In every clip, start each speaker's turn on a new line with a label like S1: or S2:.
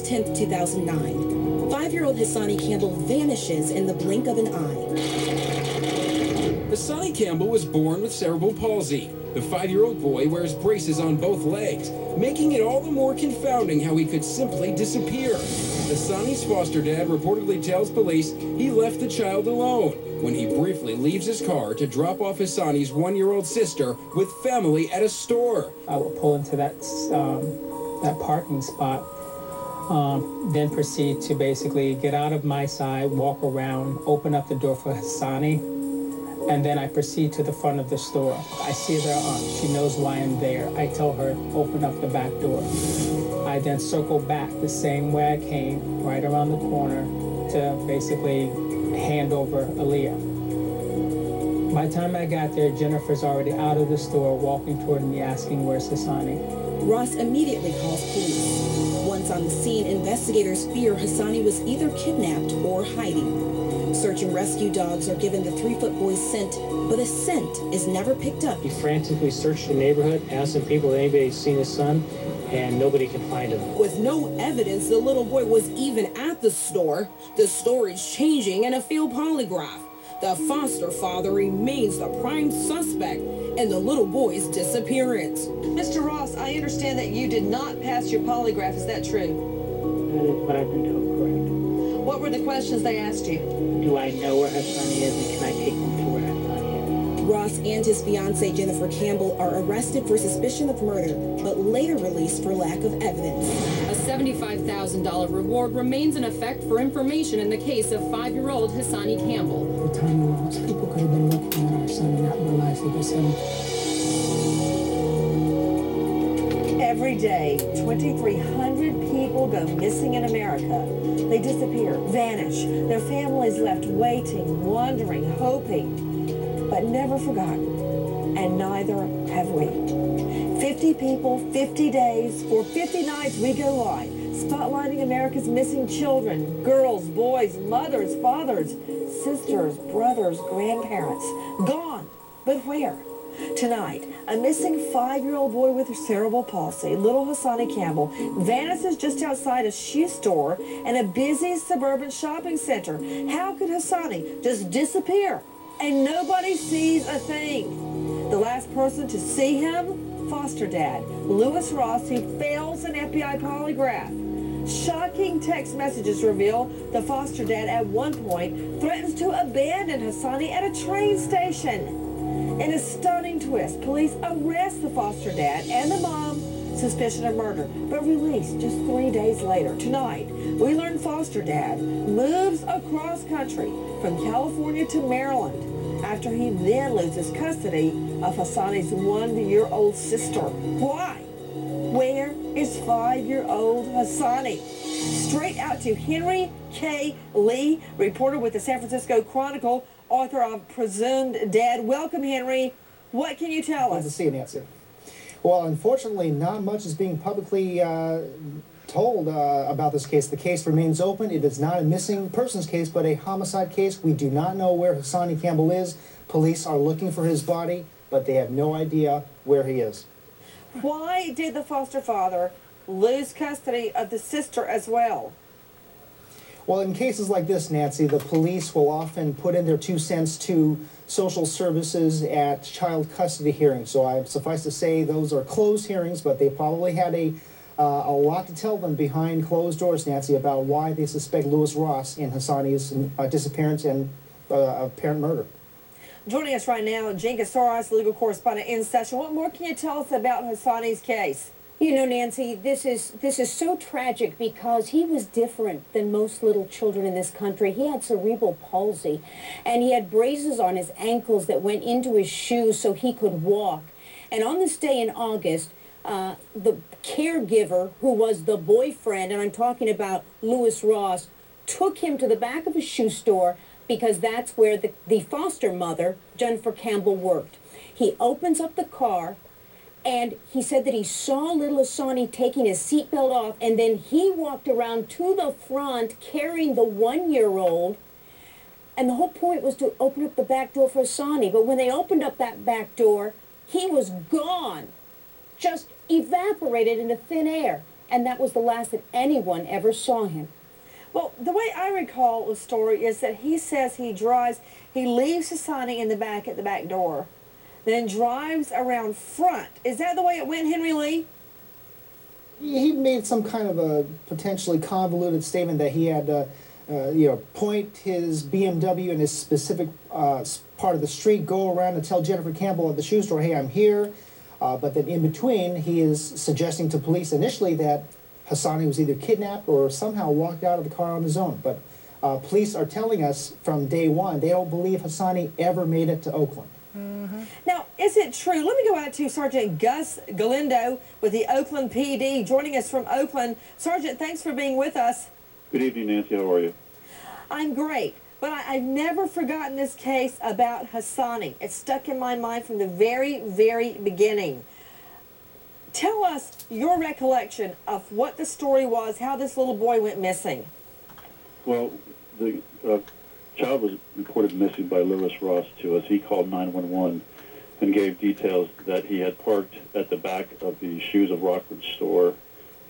S1: 10, 2009. 5-year-old Hasanni Campbell vanishes in the blink of an eye.
S2: Hasanni Campbell was born with cerebral palsy. The 5-year-old boy wears braces on both legs, making it all the more confounding how he could simply disappear. Hasanni's foster dad reportedly tells police he left the child alone when he briefly leaves his car to drop off Hasanni's 1-year-old sister with family at a store.
S3: I will pull into that parking spot, then proceed to basically get out of my side, walk around, open up the door for Hasanni, and then I proceed to the front of the store. I see her she knows why I'm there. I tell her, open up the back door. I then circle back the same way I came, right around the corner, to basically hand over Aaliyah. By the time I got there, Jennifer's already out of the store, walking toward me, asking where's Hasanni.
S1: Ross immediately calls police. Once on the scene, investigators fear Hasanni was either kidnapped or hiding. Search and rescue dogs are given the 3-foot boy's scent, but a scent is never picked up.
S4: He frantically searched the neighborhood, asking people if anybody's seen his son, and nobody can find him.
S1: With no evidence the little boy was even at the store, the story's changing in a field polygraph. The foster father remains the prime suspect in the little boy's disappearance.
S5: Mr. Ross, I understand that you did not pass your polygraph. Is that true?
S4: That is what I've been told, correct.
S5: What were the questions they asked you?
S4: Do I know where Hasanni is, and can I take him to where Hasanni is?
S1: Ross and his fiancée Jennifer Campbell are arrested for suspicion of murder, but later released for lack of evidence.
S6: A $75,000 reward remains in effect for information in the case of 5-year-old Hasanni Campbell.
S3: The time we lost, people could have been looking at our son and not realized it was him.
S5: Every day, 2,300 people go missing in America. They disappear, vanish. Their families left waiting, wondering, hoping, but never forgotten. And neither have we. 50 people, 50 days, for 50 nights we go live, spotlighting America's missing children, girls, boys, mothers, fathers, sisters, brothers, grandparents. Gone, but where? Tonight, a missing 5-year-old boy with cerebral palsy, little Hasanni Campbell, vanishes just outside a shoe store and a busy suburban shopping center. How could Hasanni just disappear and nobody sees a thing? The last person to see him? Foster dad, Louis Ross, who fails an FBI polygraph. Shocking text messages reveal the foster dad at one point threatens to abandon Hasanni at a train station. In a stunning twist, police arrest the foster dad and the mom, suspicion of murder, but release just 3 days later. Tonight, we learn foster dad moves across country from California to Maryland after he then loses custody of Hasanni's 1-year-old sister. Why? Where is 5-year-old Hasanni? Straight out to Henry K. Lee, reporter with the San Francisco Chronicle, author of Presumed Dead. Welcome, Henry. What can you tell us?
S7: Good to see you, Nancy. Well, unfortunately, not much is being publicly told about this case. The case remains open. It is not a missing persons case, but a homicide case. We do not know where Hasanni Campbell is. Police are looking for his body, but they have no idea where he is.
S5: Why did the foster father lose custody of the sister as well?
S7: Well, in cases like this, Nancy, the police will often put in their 2 cents to social services at child custody hearings. So I suffice to say those are closed hearings, but they probably had a lot to tell them behind closed doors, Nancy, about why they suspect Louis Ross in Hasanni's disappearance and apparent murder.
S5: Joining us right now, Jenkins Soros, legal correspondent in session. What more can you tell us about Hasanni's case?
S8: You know, Nancy, this is so tragic because he was different than most little children in this country. He had cerebral palsy, and he had braces on his ankles that went into his shoes so he could walk. And on this day in August, the caregiver, who was the boyfriend, and I'm talking about Louis Ross, took him to the back of a shoe store because that's where the foster mother, Jennifer Campbell, worked. He opens up the car, and he said that he saw little Hasanni taking his seatbelt off, and then he walked around to the front carrying the 1-year-old, and the whole point was to open up the back door for Hasanni. But when they opened up that back door, he was gone, just evaporated into thin air. and that was the last that anyone ever saw him.
S5: Well, the way I recall the story is that he says he leaves Hasanni in the back at the back door, then drives around front. Is that the way it went, Henry Lee?
S7: He made some kind of a potentially convoluted statement that he had point his BMW in his specific part of the street, go around and tell Jennifer Campbell at the shoe store, hey, I'm here. But then in between, he is suggesting to police initially that Hasanni was either kidnapped or somehow walked out of the car on his own. But police are telling us from day one, they don't believe Hasanni ever made it to Oakland.
S5: Now, is it true? Let me go out to Sergeant Gus Galindo with the Oakland PD, joining us from Oakland. Sergeant, thanks for being with us.
S9: Good evening, Nancy. How are you?
S5: I'm great, but I've never forgotten this case about Hasanni. It's stuck in my mind from the very, very beginning. Tell us your recollection of what the story was, how this little boy went missing.
S9: Well, the child was reported missing by Lewis Ross to us. He called 911 and gave details that he had parked at the back of the Shoes of Rockridge store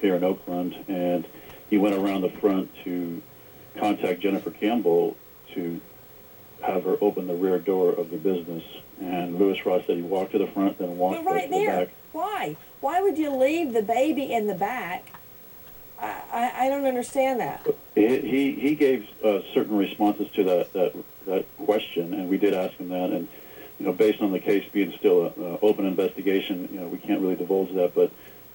S9: here in Oakland, and he went around the front to contact Jennifer Campbell to have her open the rear door of the business. And Lewis Ross said he walked to the front, then walked
S5: But right
S9: to the
S5: there,
S9: back.
S5: why? Why would you leave the baby in the back? I don't understand that.
S9: He gave certain responses to that question, and we did ask him that. And based on the case being still an open investigation, we can't really divulge that. But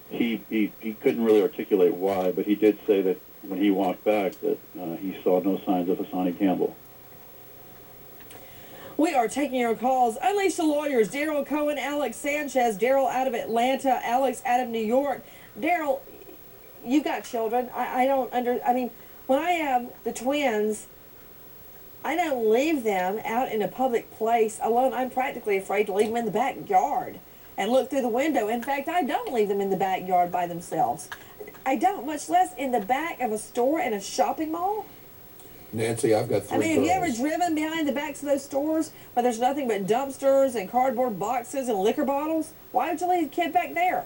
S9: he couldn't really articulate why. But he did say that when he walked back, that he saw no signs of Hasanni Campbell.
S5: We are taking your calls. Unleash the lawyers. Daryl Cohen, Alex Sanchez. Daryl out of Atlanta, Alex out of New York. Daryl, you got children. I mean, when I have the twins, I don't leave them out in a public place alone. I'm practically afraid to leave them in the backyard and look through the window. In fact, I don't leave them in the backyard by themselves. I don't, much less in the back of a store in a shopping mall.
S10: Nancy, I've got three girls.
S5: Have you ever driven behind the backs of those stores where there's nothing but dumpsters and cardboard boxes and liquor bottles? Why would you leave a kid back there?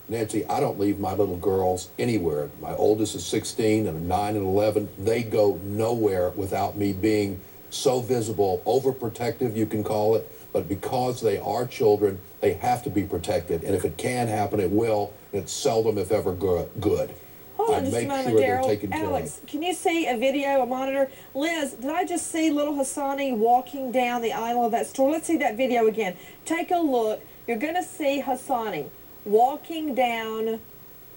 S10: Nancy, I don't leave my little girls anywhere. My oldest is 16 and 9 and 11. They go nowhere without me being so visible, overprotective, you can call it. But because they are children, they have to be protected. And if it can happen, it will. It's seldom, if ever, good.
S5: Hold on just a moment, Daryl.
S10: Alex,
S5: Alex, can you see a video, a monitor? Liz, did I just see little Hasanni walking down the aisle of that store? Let's see that video again. Take a look. You're going to see Hasanni walking down.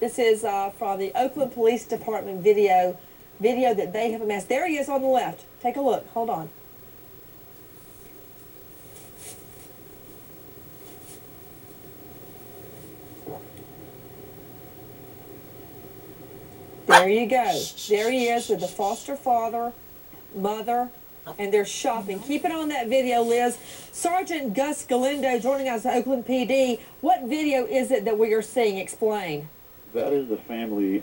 S5: This is from the Oakland Police Department video that they have amassed. There he is on the left. Take a look. Hold on. There you go. There he is with the foster father, mother, and they're shopping. Keep it on that video, Liz. Sergeant Gus Galindo joining us at Oakland PD. What video is it that we are seeing? Explain.
S9: That is the family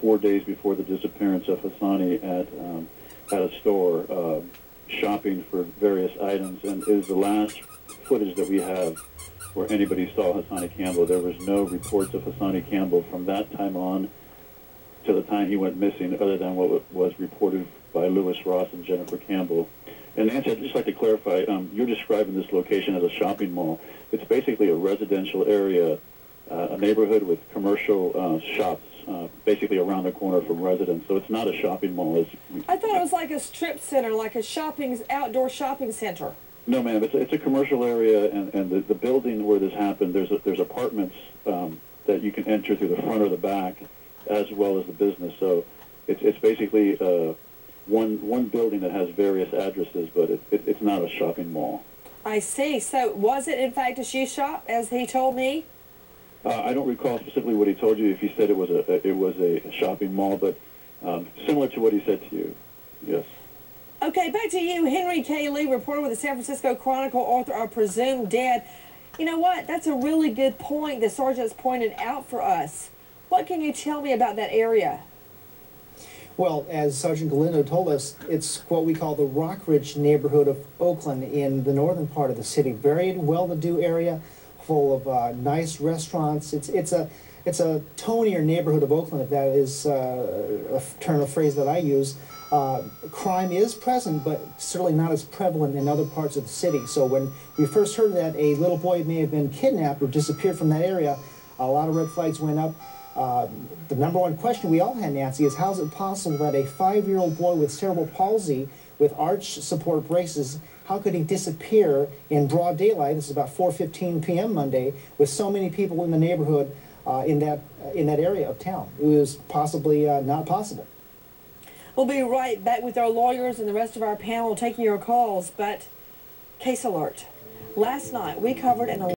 S9: 4 days before the disappearance of Hasanni at a store shopping for various items, and it is the last footage that we have where anybody saw Hasanni Campbell. There was no reports of Hasanni Campbell from that time on to the time he went missing, other than what was reported by Lewis Ross and Jennifer Campbell. And Nancy, I'd just like to clarify, you're describing this location as a shopping mall. It's basically a residential area, a neighborhood with commercial shops, basically around the corner from residents. So it's not a shopping mall.
S5: I thought it was like a strip center, like a outdoor shopping center.
S9: No, ma'am. It's a commercial area, and the building where this happened, there's apartments that you can enter through the front or the back, as well as the business. So it's basically one building that has various addresses, but it's not a shopping mall.
S5: I see. So was it in fact a shoe shop, as he told me?
S9: I don't recall specifically what he told you, if he said it was a shopping mall, but similar to what he said to you, yes.
S5: Okay, back to you. Henry K. Lee, reporter with the San Francisco Chronicle, author of Presumed Dead. You know what? That's a really good point the sergeant's pointed out for us. What can you tell me about that area?
S7: Well, as Sergeant Galindo told us, it's what we call the Rockridge neighborhood of Oakland in the northern part of the city. Very well-to-do area, full of nice restaurants. It's it's a tonier neighborhood of Oakland, if that is a term of phrase that I use. Crime is present, but certainly not as prevalent in other parts of the city. So when we first heard that a little boy may have been kidnapped or disappeared from that area, a lot of red flags went up. The number one question we all had, Nancy, is how is it possible that a 5-year-old boy with cerebral palsy with arch support braces, how could he disappear in broad daylight? This is about 4:15 p.m. Monday, with so many people in the neighborhood in that area of town. It was possibly not possible.
S5: We'll be right back with our lawyers and the rest of our panel taking your calls, but case alert. Last night we covered an